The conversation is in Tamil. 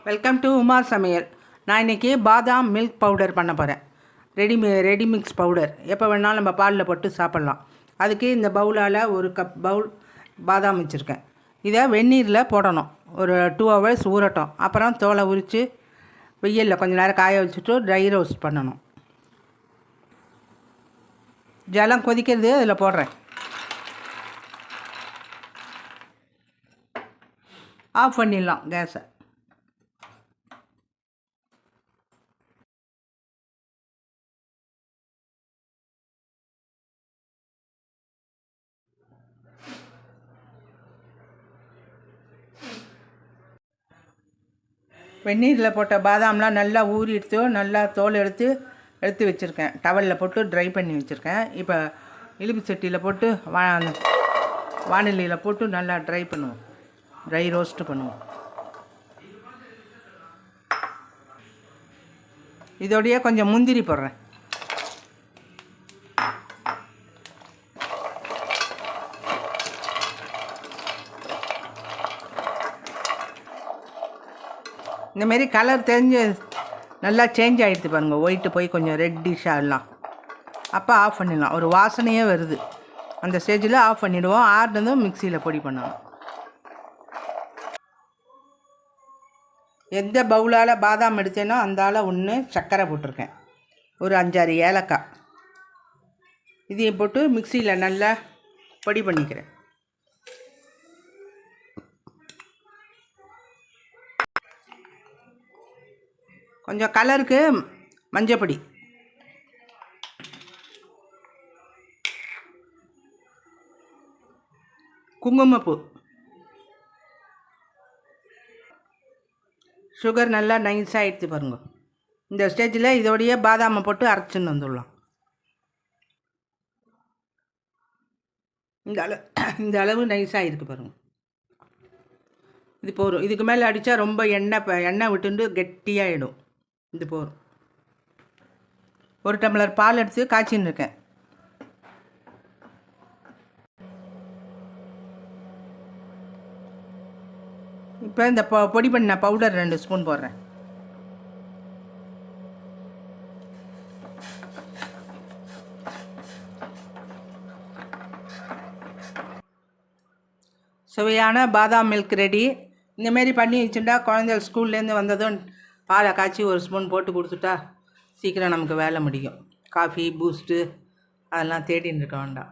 வெல்கம் டு உமா சமையல். நான் இன்றைக்கி பாதாம் மில்க் பவுடர் பண்ண போகிறேன். Ready mix powder. எப்போ வேணாலும் நம்ம பாலில் போட்டு சாப்பிட்லாம். அதுக்கு இந்த பவுலால் ஒரு கப் பவுல் பாதாம் வச்சுருக்கேன். இதை வெந்நீரில் போடணும். ஒரு 2 hours ஊறட்டும். அப்புறம் தோலை உரித்து வெயிலில் கொஞ்சம் நேரம் காய வச்சுட்டு ட்ரை ரோஸ்ட் பண்ணணும். ஜலம் கொதிக்கிறது அதில் போடுறேன். ஆஃப் பண்ணிடலாம் கேஸை. வெந்நீரில் போட்ட பாதாம்லாம் நல்லா ஊறிடுத்து, நல்லா தோல் எடுத்து வச்சுருக்கேன். டவலில் போட்டு ட்ரை பண்ணி வச்சுருக்கேன். இப்போ இழுப்பு சட்டியில் போட்டு வானிலையில் போட்டு நல்லா ட்ரை ரோஸ்ட்டு பண்ணுவோம். இதோடையே கொஞ்சம் முந்திரி போடுறேன். இந்தமாரி கலர் நல்லா சேஞ்ச் ஆகிடுது பாருங்கள். ஒயிட்டு போய் கொஞ்சம் ரெட்டிஷாக எல்லாம். அப்போ ஆஃப் பண்ணிடலாம். ஒரு வாசனையே வருது. அந்த ஸ்டேஜில் ஆஃப் பண்ணிவிடுவோம். ஆறுனதும் மிக்சியில் பொடி பண்ணணும். எந்த பவுலால் பாதாம் எடுத்தேனோ அந்த ஒன்று சர்க்கரை போட்டிருக்கேன். ஒரு 5-6 ஏலக்காய் இதையும் போட்டு மிக்சியில் நல்லா பொடி பண்ணிக்கிறேன். கொஞ்சம் கலருக்கு மஞ்சப்பொடி, குங்குமப்பூ, சுகர் நல்லா நைஸாக எடுத்து பாருங்க. இந்த ஸ்டேஜில் இதோடைய பாதாமை போட்டு அரைச்சின்னு வந்துடலாம். இந்த அளவு நைஸாக இருக்குது பாருங்கள். இது போதும். இதுக்கு மேலே அடித்தா ரொம்ப எண்ணெய் விட்டுண்டு கெட்டியாகிடும். இது போதும். ஒரு டம்ளர் பால் எடுத்து காய்ச்சின்னு இருக்கேன். இப்போ இந்த பொடி பண்ண பவுடர் 2 ஸ்பூன் போடுறேன். சுவையான பாதாம் மில்க் ரெடி. இந்தமாரி பண்ணி வச்சுட்டா குழந்தைகள் ஸ்கூல்லேருந்து வந்ததும் பாலை காய்ச்சி 1 ஸ்பூன் போட்டு கொடுத்துட்டா சீக்கிரம் நமக்கு வேலை முடியும். காஃபி பூஸ்ட்டு அதெல்லாம் தேடின்னு இருக்க வேண்டாம்.